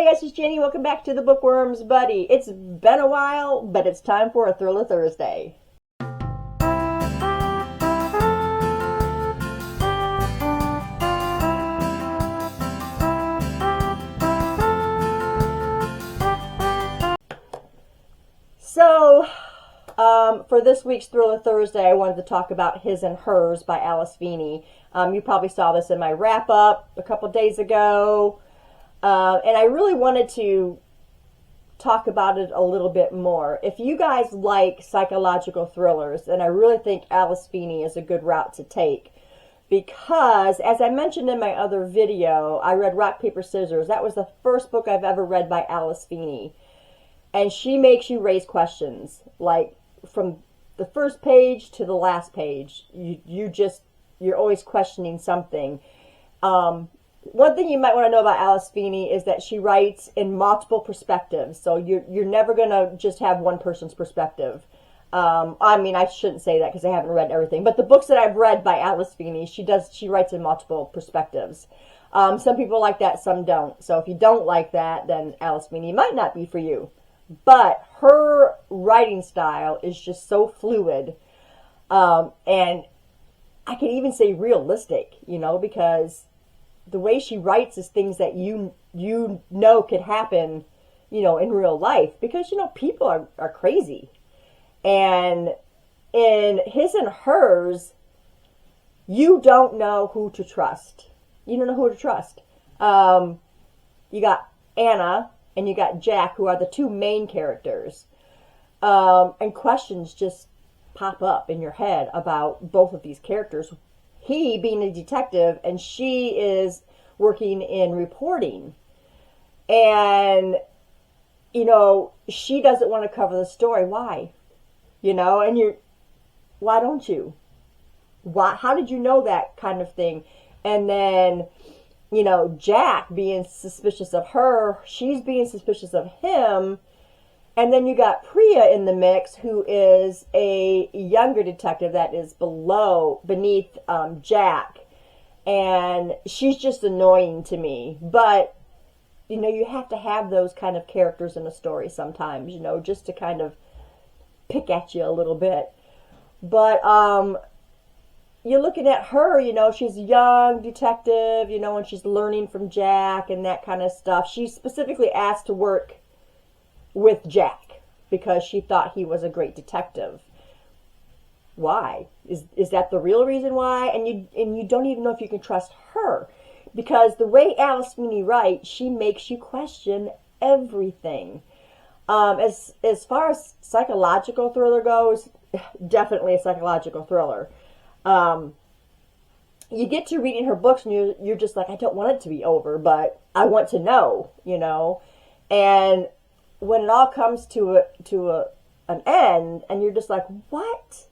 guys, it's Jenny. Welcome back to the Bookworms Buddy. It's been a while, but it's time for a Thriller Thursday. So, for this week's Thriller Thursday, I wanted to talk about His and Hers by Alice Feeney. You probably saw this in my wrap-up a couple days ago. And I really wanted to talk about it a little bit more. If you guys like psychological thrillers, then I really think Alice Feeney is a good route to take. Because, as I mentioned in my other video, I read Rock, Paper, Scissors. That was the first book I've ever read by Alice Feeney. And she makes you raise questions. Like, from the first page to the last page, you're always questioning something. One thing you might want to know about Alice Feeney is that she writes in multiple perspectives. So you're never going to just have one person's perspective. I mean, I shouldn't say that because I haven't read everything. But the books that I've read by Alice Feeney, she writes in multiple perspectives. Some people like that, some don't. So if you don't like that, then Alice Feeney might not be for you. But her writing style is just so fluid. And I can even say realistic, because the way she writes is things that you know could happen, in real life. Because, people are crazy. And in His and Hers, you don't know who to trust. You don't know who to trust. You got Anna and you got Jack, who are the two main characters. And questions just pop up in your head about both of these characters. He being a detective and she is working in reporting. And, she doesn't want to cover the story. Why? And why don't you? How did you know that kind of thing? And then, Jack being suspicious of her, she's being suspicious of him. And then you got Priya in the mix, who is a younger detective that is beneath Jack. And she's just annoying to me. But, you have to have those kind of characters in a story sometimes, just to kind of pick at you a little bit. But you're looking at her, she's a young detective, and she's learning from Jack and that kind of stuff. She's specifically asked to work with Jack because she thought he was a great detective. Why? Is that the real reason why? And you don't even know if you can trust her, because the way Alice Feeney writes, she makes you question everything. As far as psychological thriller goes, definitely a psychological thriller. You get to reading her books and you're just like, I don't want it to be over, but I want to know, And when it all comes to an end, and you're just like, what?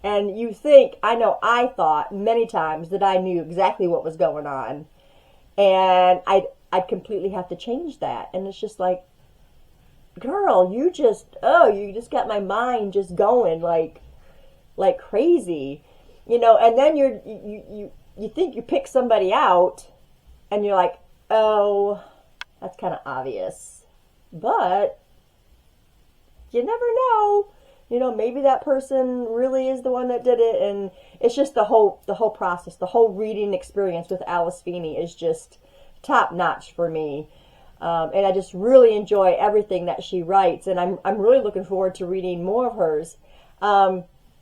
And you think, I thought many times that I knew exactly what was going on, and I'd completely have to change that. And it's just like, girl, you just got my mind just going like crazy, and then you think you pick somebody out, and you're like, oh, that's kind of obvious, but you never know. Maybe that person really is the one that did it. And it's just the whole process, the whole reading experience with Alice Feeney is just top notch for me. And I just really enjoy everything that she writes, and I'm really looking forward to reading more of hers.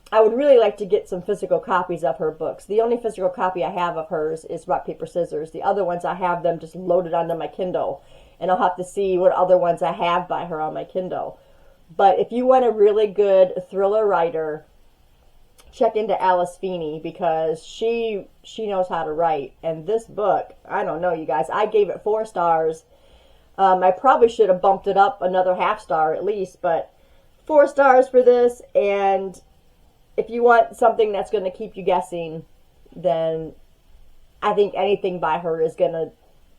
I would really like to get some physical copies of her books. The only physical copy I have of hers is Rock, Paper, Scissors. The other ones I have them just loaded onto my Kindle, and I'll have to see what other ones I have by her on my Kindle. But if you want a really good thriller writer, check into Alice Feeney, because she knows how to write. And this book, I don't know, you guys, I gave it 4 stars. I probably should have bumped it up another half star at least, but 4 stars for this. And if you want something that's going to keep you guessing, then I think anything by her is going to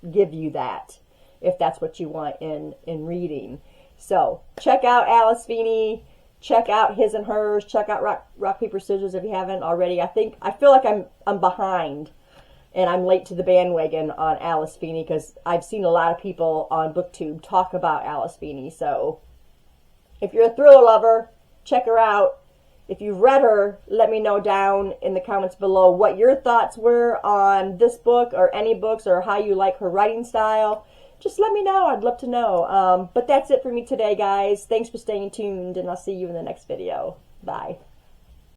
give you that, if that's what you want in reading. So check out Alice Feeney, check out His and Hers, check out Rock, Paper, Scissors if you haven't already. I feel like I'm behind and I'm late to the bandwagon on Alice Feeney because I've seen a lot of people on BookTube talk about Alice Feeney. So if you're a thriller lover, check her out. If you've read her, let me know down in the comments below what your thoughts were on this book or any books, or how you like her writing style. Just let me know. I'd love to know. But that's it for me today, guys. Thanks for staying tuned, and I'll see you in the next video. Bye.